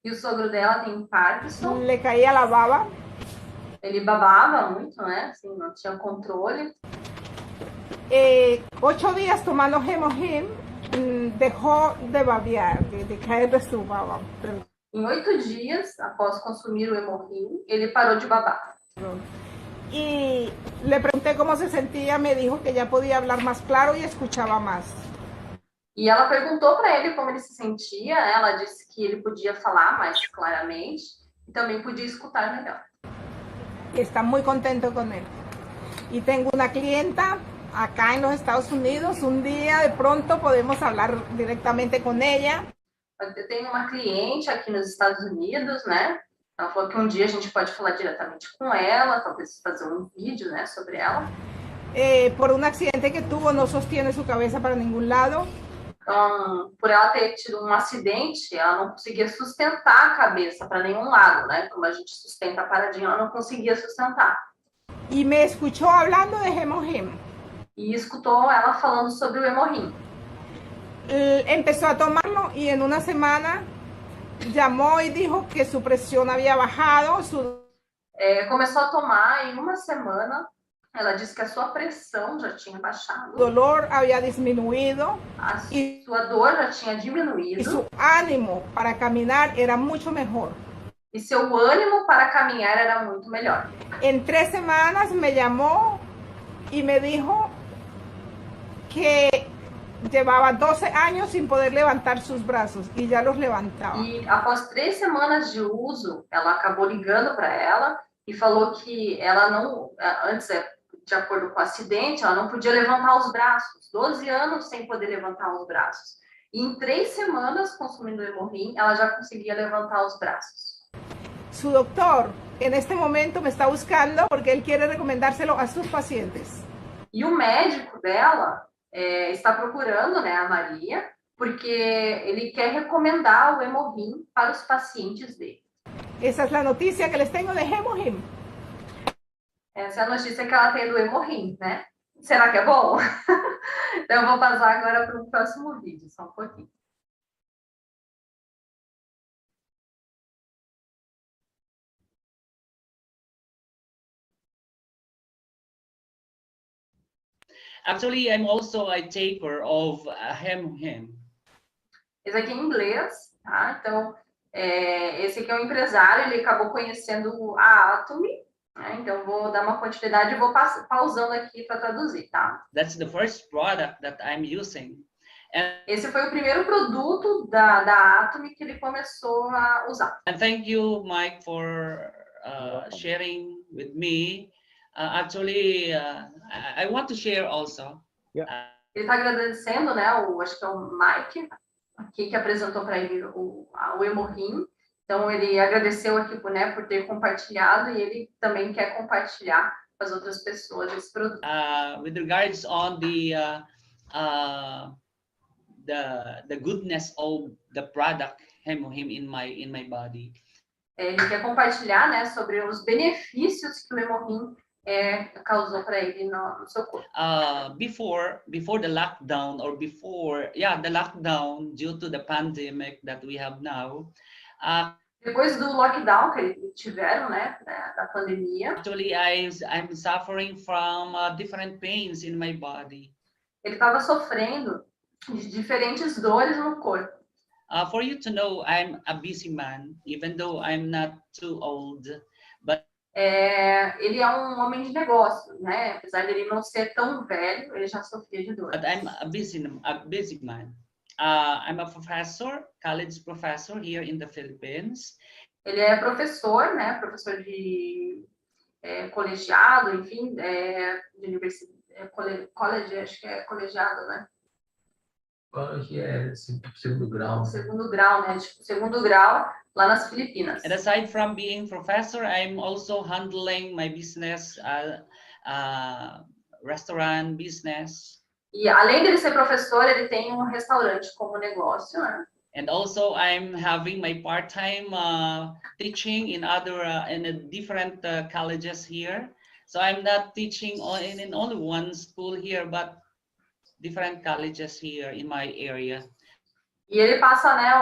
E o sogro dela tem Parkinson. Le caía la baba. Ele babava muito, né? Assim, não tinha controle. 8 días tomando Hemogym, dejó de babear, de caer de su baba. Em 8 dias, após consumir o Hemogym, ele parou de babar. Y le pregunté cómo se sentía, me dijo que ya podía hablar más claro y escuchaba más. E ela perguntou para ele como ele se sentia. Ela disse que ele podia falar mais claramente e também podia escutar melhor. Está muy contento con él. Y tengo una clienta acá en los Estados Unidos. Un día de pronto podemos hablar directamente con ella. Eu tenho uma cliente aqui nos Estados Unidos, né? Ela falou que um dia a gente pode falar diretamente com ela, talvez fazer um vídeo, né, sobre ela. Por un accidente que tuvo, no sostiene su cabeza para ningún lado. Então, por ela ter tido um acidente, ela não conseguia sustentar a cabeça para nenhum lado, né? Como a gente sustenta a paradinha, ela não conseguia sustentar. Y me escuchó hablando de Hemohim. E escutou ela falando sobre o hemorrim. Empezó a tomarlo y en una semana llamó y dijo que su presión había bajado, su Começou a tomar em uma semana. Ela disse que a sua pressão já tinha baixado, dolor había disminuido a sua dor já tinha y diminuído su ánimo para caminar era mucho mejor. e seu ânimo para caminhar era muito melhor. En 3 semanas me llamó y me dijo que llevaba 12 años sin poder levantar sus brazos y ya los levantaba. E após 3 semanas de uso, ela acabou ligando para ela e falou que ela não, antes, de acordo com o acidente, ela não podia levantar os braços. 12 anos sem poder levantar os braços. E em 3 semanas, consumindo o hemorrim, ela já conseguia levantar os braços. Su doctor en este momento me está buscando porque él quiere recomendárselo a sus pacientes. E o médico dela está procurando, né, a Maria, porque ele quer recomendar o hemorrim para os pacientes dele. Esa es la noticia que les tengo de Hemohim. Essa é a notícia que ela tem do hemorrim, né? Será que é bom? Então eu vou passar agora para o próximo vídeo, só um pouquinho. Actually, I'm also a taker of Hemohim. Esse aqui é em inglês, tá? Então, esse aqui é um empresário, ele acabou conhecendo a Atomy, né? Então, vou dar uma quantidade e vou pausando aqui para traduzir, tá? That's the first product that I'm using. Esse foi o primeiro produto da Atomy que ele começou a usar. And thank you, Mike, for sharing with me. Actually, I want to share also. Ele está agradecendo, né? Acho que é o Mike aqui que apresentou para ele o hemorrim. Então ele agradeceu aqui, né, por ter compartilhado e ele também quer compartilhar com as outras pessoas esse produto. With regards on the goodness of the product Hemohim in my body. Ele quer compartilhar, né, sobre os benefícios que o hemorrim causou para ele no seu corpo. Before the lockdown or before the lockdown due to the pandemic that we have now. Depois do lockdown que eles tiveram, né, da pandemia. Actually, I'm suffering from different pains in my body. Ele estava sofrendo de diferentes dores no corpo. For you to know, I'm a busy man, even though I'm not too old. But ele é um homem de negócio, né? Apesar de ele não ser tão velho, ele já sofria de dor. But I'm a busy man. I'm a professor, college professor here in the Philippines. Ele é professor, né? Professor de colegiado, enfim, de universidade, college, acho que é colegiado, né? College é segundo grau. Segundo grau, né? Tipo, segundo grau lá nas Filipinas. And aside from being professor, I'm also handling my business, restaurant business. E além de ele ser professor, ele tem um restaurante como negócio, né? And also, I'm having my part-time teaching in different colleges here. So I'm not teaching in only one school here, but different colleges here in my area. E ele passa, né,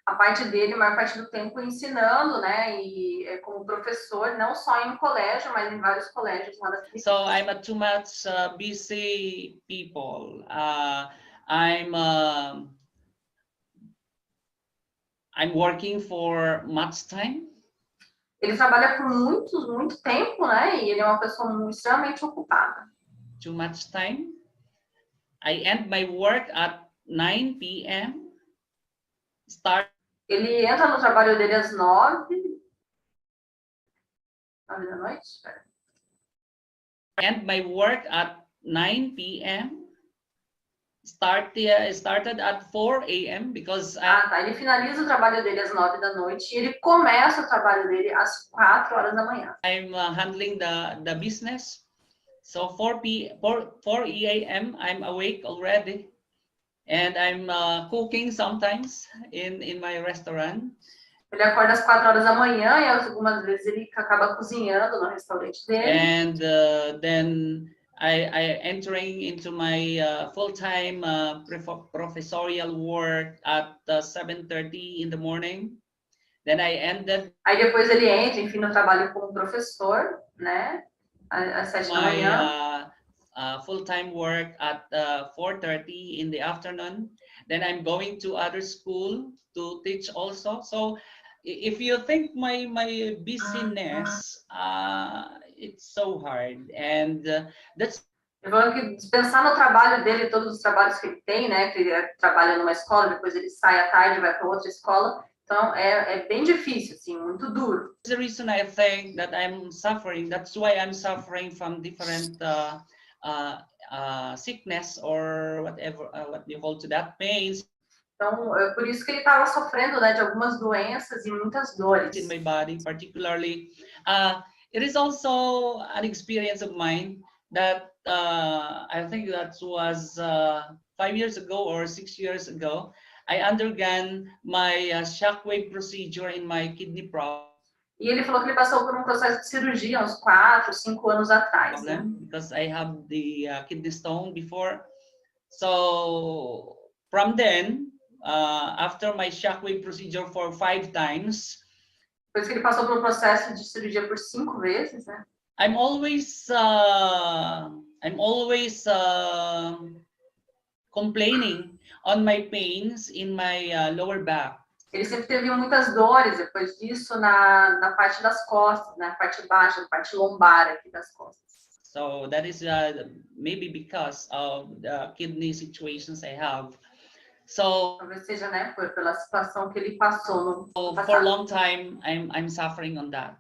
a parte dele, a maior parte do tempo ensinando, né, e como professor, não só em um colégio, mas em vários colégios lá da Filipinas. So I'm a too much busy people. I'm working for much time. Ele trabalha por muito tempo, né, e ele é uma pessoa extremamente ocupada. Too much time. I end my work at 9 p.m. Ele entra no trabalho dele às 9 da noite. End my work at 9 p.m. Started at 4 a.m. because Ele finaliza o trabalho dele às 9 da noite e ele começa o trabalho dele às 4 horas da manhã. I'm handling the business. So 4 a.m. I'm awake already. and I'm cooking sometimes in my restaurant. Ele acorda às 4 horas da manhã e algumas vezes ele acaba cozinhando no restaurante dele. And then I entering into my full-time professorial work at 7:30 in the morning. Then I ended Aí depois ele entra, enfim, no trabalho como professor, né? Às 7 da manhã. my full-time work at 4:30 in the afternoon. Then I'm going to other school to teach also. So if you think my busyness, it's so hard, and that's Eu vou pensar no trabalho dele, todos os trabalhos que ele tem, né? Que ele trabalha numa escola, depois ele sai à tarde, vai para outra escola. Então é bem difícil, assim, muito duro. the reason I think that I'm suffering. That's why I'm suffering from different sickness or whatever what you call to that pains Então, é por isso que ele estava sofrendo, né, de algumas doenças e muitas dores. in my body, particularly. It is also an experience of mine that I think that was 5 years ago or 6 years ago. I undergone my shockwave procedure in my kidney problem. E ele falou que ele passou por um processo de cirurgia uns 4, 5 anos atrás. Né? Because I have the kidney stone before. So from then, after my shockwave procedure for 5 times, Depois que ele passou por um processo de cirurgia por 5 vezes, né? I'm always complaining on my pains in my lower back. Ele sempre teve muitas dores depois disso na parte das costas, na parte baixa, na parte lombar aqui das costas. So that is maybe because of the kidney situations I have. So Talvez seja, né, pela situação que ele passou no for a passado. long time, I'm suffering on that.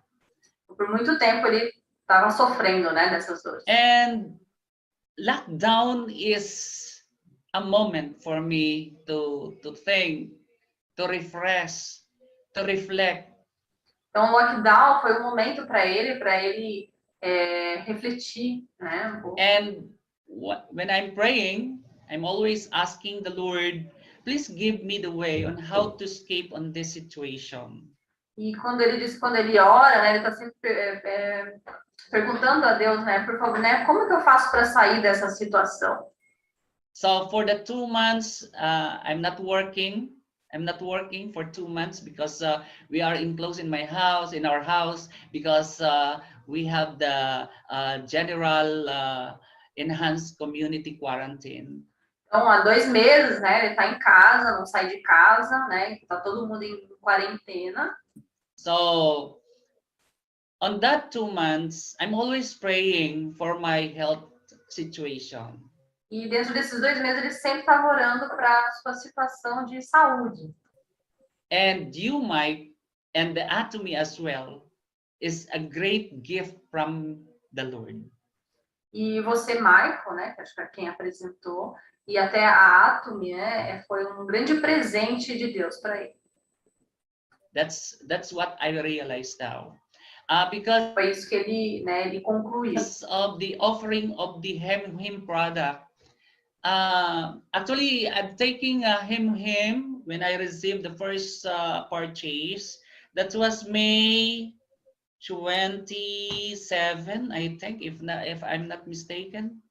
Por muito tempo ele estava sofrendo, né, dessas dores. And lockdown is a moment for me to think, to refresh, to reflect. Então, o lockdown foi um momento para ele refletir, né, um pouco. And when I'm praying, I'm always asking the Lord, please give me the way on how to escape on this situation. E quando ele ora, né, ele está sempre perguntando a Deus, né, por favor, né, como que eu faço para sair dessa situação? So for the 2 months, I'm not working. I'm not working for 2 months because we are enclosed in our house, because we have the general enhanced community quarantine. Então, há 2 meses, né, ele está em casa, não sai de casa, né, está todo mundo em quarentena. So on that 2 months, I'm always praying for my health situation. E dentro desses 2 meses, ele sempre estava orando para a sua situação de saúde. And you might, and the atomy as well, is a great gift from the Lord. E você, Michael, né, que acho que é quem apresentou, e até a Atomy, né, foi um grande presente de Deus para ele. That's what I realize now. Because Foi isso que ele concluiu. of the offering of the Hem product, actually I'm taking a Hem when I received the first purchase. That was May 27, I think, if I'm not mistaken,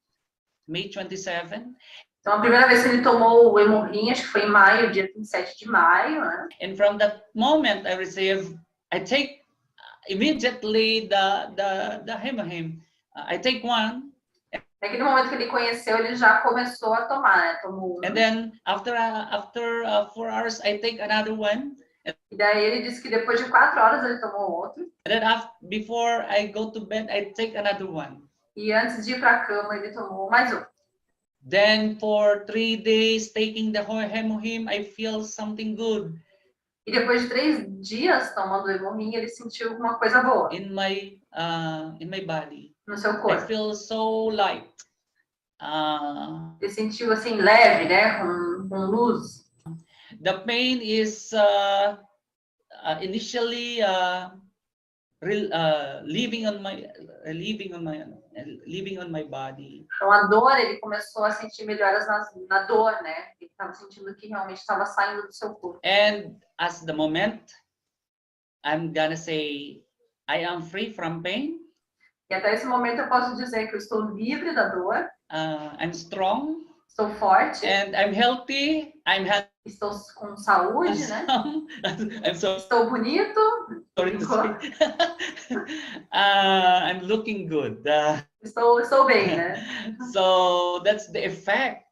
May 27. Então, a primeira vez que ele tomou o Hemorrin, acho que foi em maio, dia 27 de maio, né? And from that moment I take immediately the Hem. I take one. Naquele momento que ele conheceu, ele já começou a tomar, né? Tomou um. And then after 4 hours, I take another one. E daí ele disse que depois de 4 horas ele tomou outro. And then before I go to bed, I take another one. E antes de ir para a cama, ele tomou mais um. Then for 3 days, taking the Hem, I feel something good E depois de 3 dias tomando o Hemorrin, ele sentiu alguma coisa boa in my body. no seu I corpo. feel so light. Ele sentiu assim leve, né? Com luz. The pain is living on my living on my body. Então, a dor, ele começou a sentir melhoras na dor, né? Ele estava sentindo que realmente estava saindo do seu corpo. And as the moment, I'm gonna say, I am free from pain. E até esse momento eu posso dizer que eu estou livre da dor, I'm strong estou forte, and I'm healthy. estou com saúde, né? I'm so Estou bonito, sorry to say. I'm looking good. estou bem, né? So that's the effect,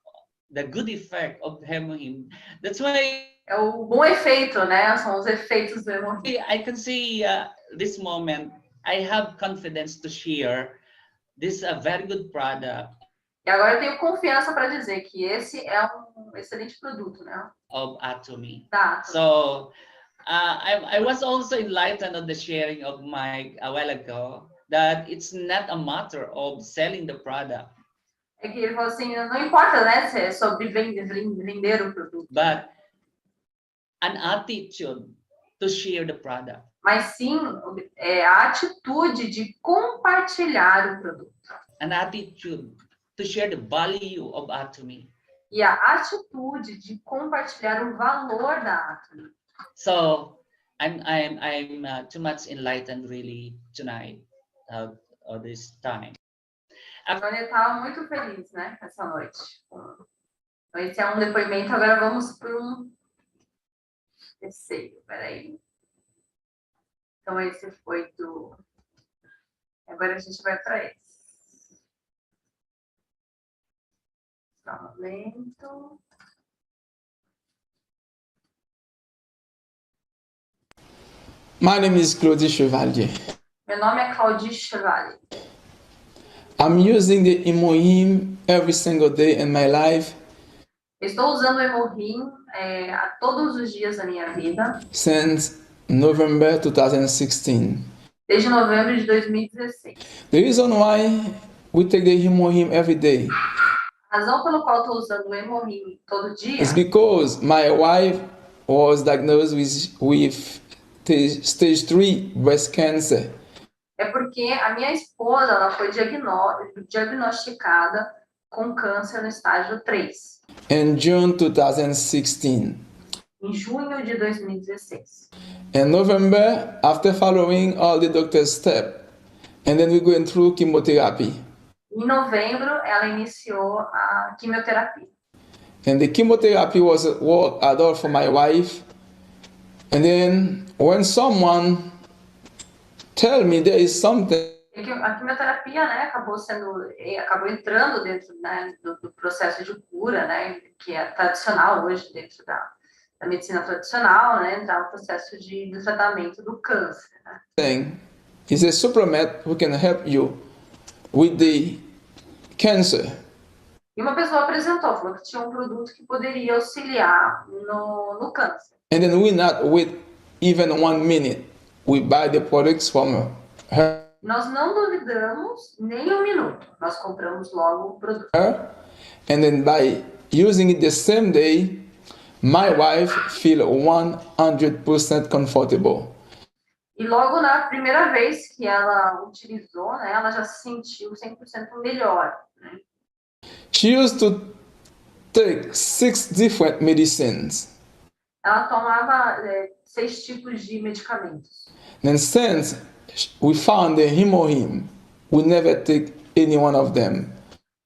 the good effect of Hemohim. That's why É o bom efeito, né? São os efeitos do hemorroida. I can see this moment. I have confidence to share this a very good product E agora eu tenho confiança para dizer que esse é um excelente produto, né? of Atomy. Tá. So I was also enlightened on the sharing of Mike a while ago that it's not a matter of selling the product, É que ele falou assim, não importa, né? Se é sobre vender o produto, but an attitude to share the product. mas sim a atitude de compartilhar o produto. An attitude to share the value of Atomy. E a atitude de compartilhar o valor da Atomy. So I'm too much enlightened really tonight of this time. Então ele estava muito feliz, né? Essa noite. Então esse é um depoimento, agora vamos para um terceiro, peraí. Então esse foi do... Agora a gente vai para esse. Só um momento. My name is Claudie Chevalier. Meu nome é Claudie Chevalier. I'm using the Hemohim every single day in my life Estou usando o Hemohim a todos os dias da minha vida, since November 2016. desde novembro de 2016. The reason why we take the Hemohim every day A razão pela qual estou usando o Hemohim todo dia is because my wife was diagnosed with stage 3 breast cancer. é porque a minha esposa ela foi diagnosticada com câncer no estágio 3, In June 2016. em junho de 2016. In November, after following all the doctor's steps, and then we're going through chemotherapy. Em novembro, ela iniciou a quimioterapia. And the chemotherapy was work at all for my wife. And then when someone tell me there is something A quimioterapia, né, acabou entrando dentro, né, do processo de cura, né, que é tradicional hoje dentro da medicina tradicional, né, entrar no processo do tratamento do câncer, né. is a supplement who can help you with the cancer. E uma pessoa apresentou, falou que tinha um produto que poderia auxiliar no câncer. And then we not wait even 1 minute. We buy the products from her, Nós não duvidamos nem um minuto. Nós compramos logo o produto. and then by using it the same day, my wife feel 100% comfortable. E logo na primeira vez que ela utilizou, né, ela já se sentiu 100% melhor. Né? She used to take 6 different medicines. Ela tomava 6 tipos de medicamentos. And since we found the Hemohim, we never take any one of them.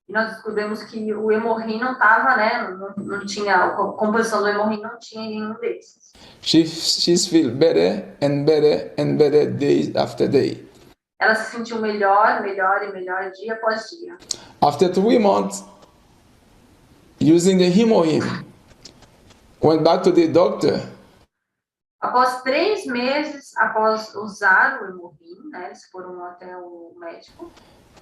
E nós descobrimos que o Hemohim não estava, né, não tinha, a composição do Hemohim não tinha nenhum desses. She's feel better and better and better day after day. Ela se sentiu melhor, melhor e melhor dia após dia. After 3 months using the Hemohim, went back to the doctor. Após 3 meses, após usar o Hemohim, né, eles foram até o médico.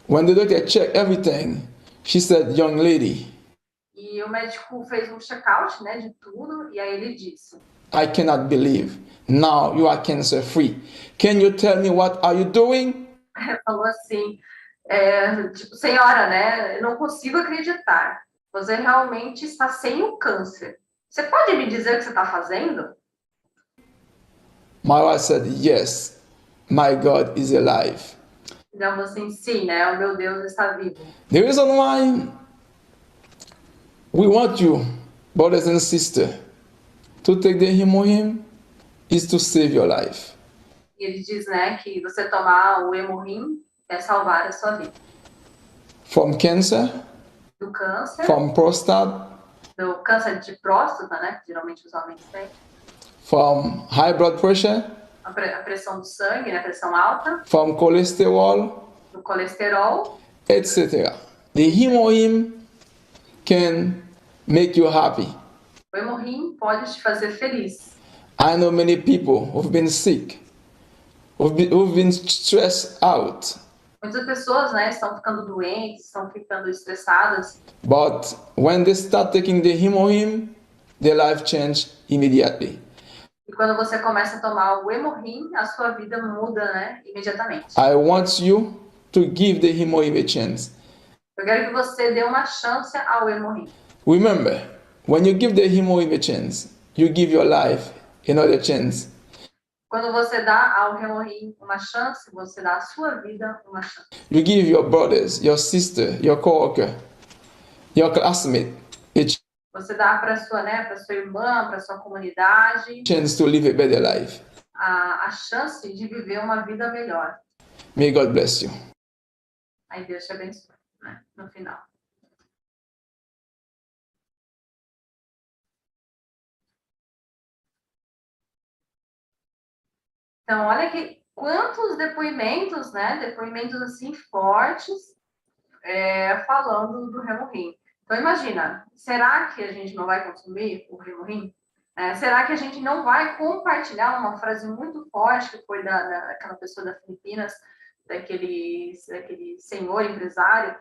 When the doctor checked everything, she said, "Young lady, E o médico fez um check-out, né, de tudo, e aí ele disse: I cannot believe. Now you are cancer free. Can you tell me what are you doing?" falou assim, tipo, senhora, né, eu não consigo acreditar. Você realmente está sem o câncer. Você pode me dizer o que você está fazendo? My wife said, "Yes, my God is alive." Então, assim, sim, né? O meu Deus está vivo. The reason why we want you, brothers and sisters, to take the Hemohim is to save your life. E ele diz, né, que você tomar o Hemohim é salvar a sua vida. From cancer, Do câncer, from prostate, do câncer de próstata, né, que geralmente os homens têm, from high blood pressure, a pressão do sangue, né, a pressão alta, from cholesterol, do colesterol, etc. The Hemohim can make you happy. o Hemohim pode te fazer feliz. I know many people who've been sick, who've been stressed out, Muitas pessoas, né, estão ficando doentes, estão ficando estressadas, but when they start taking the Hemohim, their life change immediately. e quando você começa a tomar o Hemohim, a sua vida muda, né, imediatamente. I want you to give the Hemohim a chance. Eu quero que você dê uma chance ao Hemohim. Remember, when you give the Hemohim a chance, you give your life another chance. Quando você dá ao Hemohim uma chance, você dá à sua vida uma chance. You give your brothers, your sister, your coworker, your classmate a Você dá para sua, né, para sua irmã, para sua comunidade, chance to live a better life. a chance de viver uma vida melhor. May God bless you. Aí Deus te abençoe, né, no final. Então, olha que quantos depoimentos, né? Depoimentos assim fortes, falando do Hemohim. Então, imagina, será que a gente não vai consumir o Hemohim? Será que a gente não vai compartilhar uma frase muito forte que foi daquela pessoa das Filipinas, daquele senhor empresário?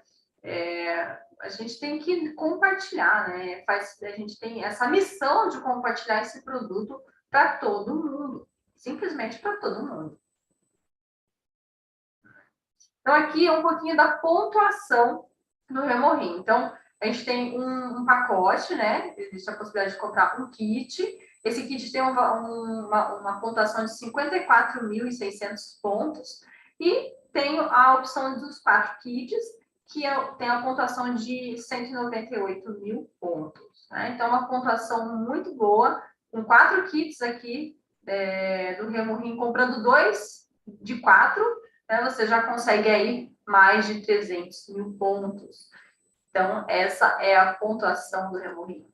A gente tem que compartilhar, né? A gente tem essa missão de compartilhar esse produto para todo mundo. Simplesmente para todo mundo. Então, aqui é um pouquinho da pontuação do Hemohim. Então, a gente tem um pacote, né? Existe a possibilidade de comprar um kit. Esse kit tem uma pontuação de 54.600 pontos. E tem a opção dos 4 kits, que tem a pontuação de 198.000 pontos. Né? Então, uma pontuação muito boa, com 4 kits aqui, do Hemohim, comprando 2 de 4, né, você já consegue aí mais de 300.000 pontos. Então, essa é a pontuação do Hemohim.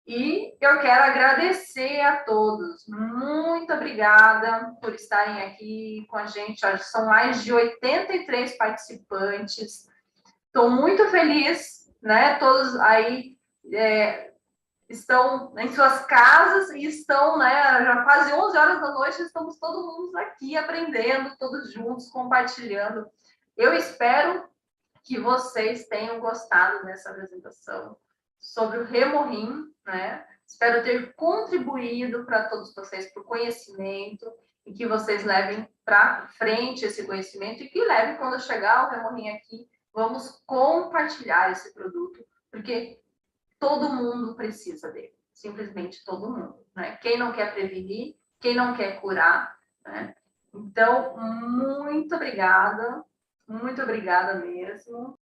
E eu quero agradecer a todos. Muito obrigada por estarem aqui com a gente. Ó, são mais de 83 participantes. Estou muito feliz, né? Todos aí estão em suas casas e estão, né, já quase 11 horas da noite, estamos todos mundo aqui aprendendo, todos juntos, compartilhando. Eu espero que vocês tenham gostado dessa apresentação sobre o Hemohim, né? Espero ter contribuído para todos vocês para o conhecimento e que vocês levem para frente esse conhecimento e que levem, quando chegar o Hemohim aqui, vamos compartilhar esse produto, porque todo mundo precisa dele, simplesmente todo mundo, né? Quem não quer prevenir, quem não quer curar, né? Então, muito obrigada mesmo.